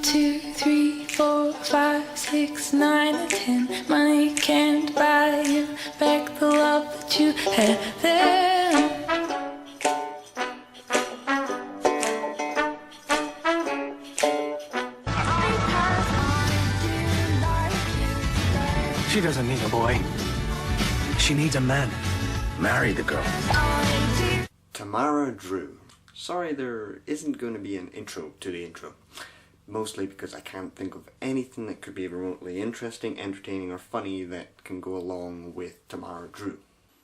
1, 2, 3, 4, 5, 6, 9, and 10. Money can't buy you back the love that you had then. She doesn't need a boy. She needs a man. Marry the girl. Tamara Drewe. Sorry there isn't going to be an intro to the intro. Mostly because I can't think of anything that could be remotely interesting, entertaining or funny that can go along with Tamara Drewe.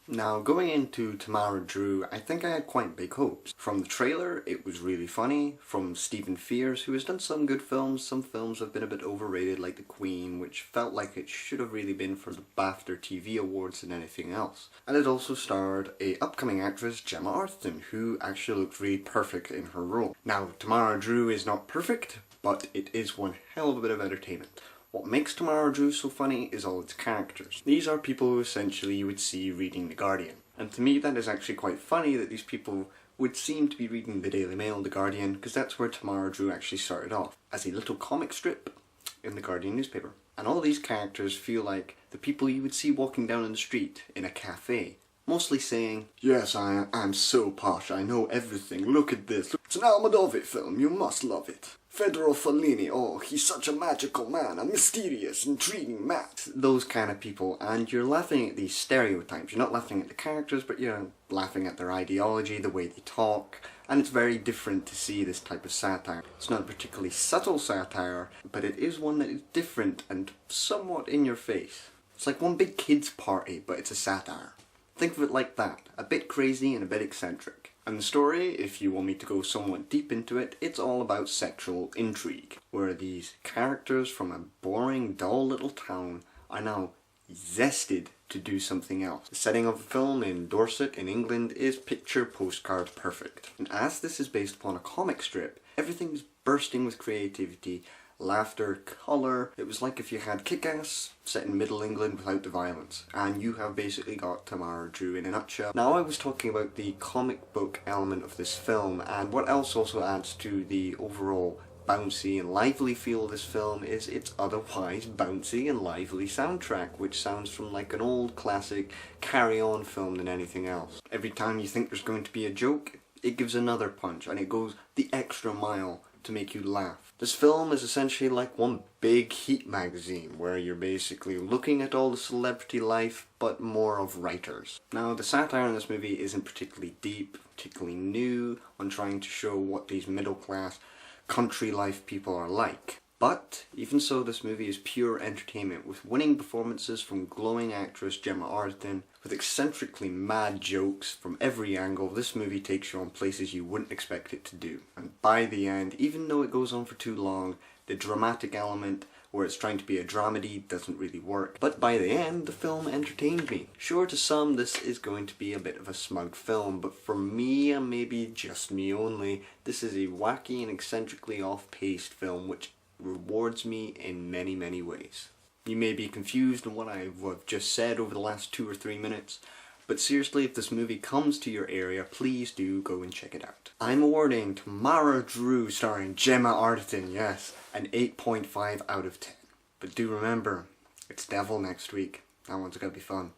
Now, going into Tamara Drewe, I think I had quite big hopes. From the trailer, it was really funny. From Stephen Frears, who has done some good films. Some films have been a bit overrated, like The Queen, which felt like it should have really been for the BAFTA TV Awards than anything else. And it also starred a upcoming actress, Gemma Arterton, who actually looked really perfect in her role. Now, Tamara Drewe is not perfect, but it is one hell of a bit of entertainment. What makes Tamara Drewe so funny is all its characters. These are people who essentially you would see reading The Guardian. And to me that is actually quite funny that these people would seem to be reading the Daily Mail, The Guardian, because that's where Tamara Drewe actually started off, as a little comic strip in The Guardian newspaper. And all these characters feel like the people you would see walking down in the street in a cafe, mostly saying, "Yes, I'm so posh, I know everything, look at this. It's an Almodovar film, you must love it. Federico Fellini, oh, he's such a magical man, a mysterious, intriguing man." Those kind of people, and you're laughing at these stereotypes. You're not laughing at the characters, but you're laughing at their ideology, the way they talk, and it's very different to see this type of satire. It's not a particularly subtle satire, but it is one that is different and somewhat in your face. It's like one big kids' party, but it's a satire. Think of it like that, a bit crazy and a bit eccentric. And the story, if you want me to go somewhat deep into it, it's all about sexual intrigue, where these characters from a boring, dull little town are now zested to do something else. The setting of the film in Dorset in England is picture postcard perfect. And as this is based upon a comic strip, everything is bursting with creativity, laughter, colour. It was like if you had Kick-Ass set in Middle England without the violence, and you have basically got Tamara Drewe in a nutshell. Now, I was talking about the comic book element of this film, and what else also adds to the overall bouncy and lively feel of this film is its otherwise bouncy and lively soundtrack, which sounds from like an old classic carry-on film than anything else. Every time you think there's going to be a joke, it gives another punch, and it goes the extra mile to make you laugh. This film is essentially like one big Heat magazine, where you're basically looking at all the celebrity life, but more of writers. Now, the satire in this movie isn't particularly deep, particularly new, on trying to show what these middle-class country life people are like. But, even so, this movie is pure entertainment, with winning performances from glowing actress Gemma Arterton, with eccentrically mad jokes from every angle. This movie takes you on places you wouldn't expect it to do. And by the end, even though it goes on for too long, the dramatic element, where it's trying to be a dramedy, doesn't really work. But by the end, the film entertained me. Sure, to some, this is going to be a bit of a smug film, but for me, and maybe just me only, this is a wacky and eccentrically off-paced film which rewards me in many, many ways. You may be confused on what I've just said over the last 2 or 3 minutes, but seriously, if this movie comes to your area, please do go and check it out. I'm awarding Tamara Drewe starring Gemma Arterton, yes, an 8.5 out of 10. But do remember, it's Devil next week. That one's gonna be fun.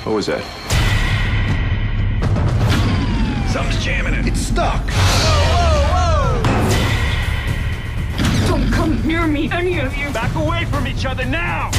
What was that? Something's jamming it. It's stuck! Don't come near me, any of you! Back away from each other now!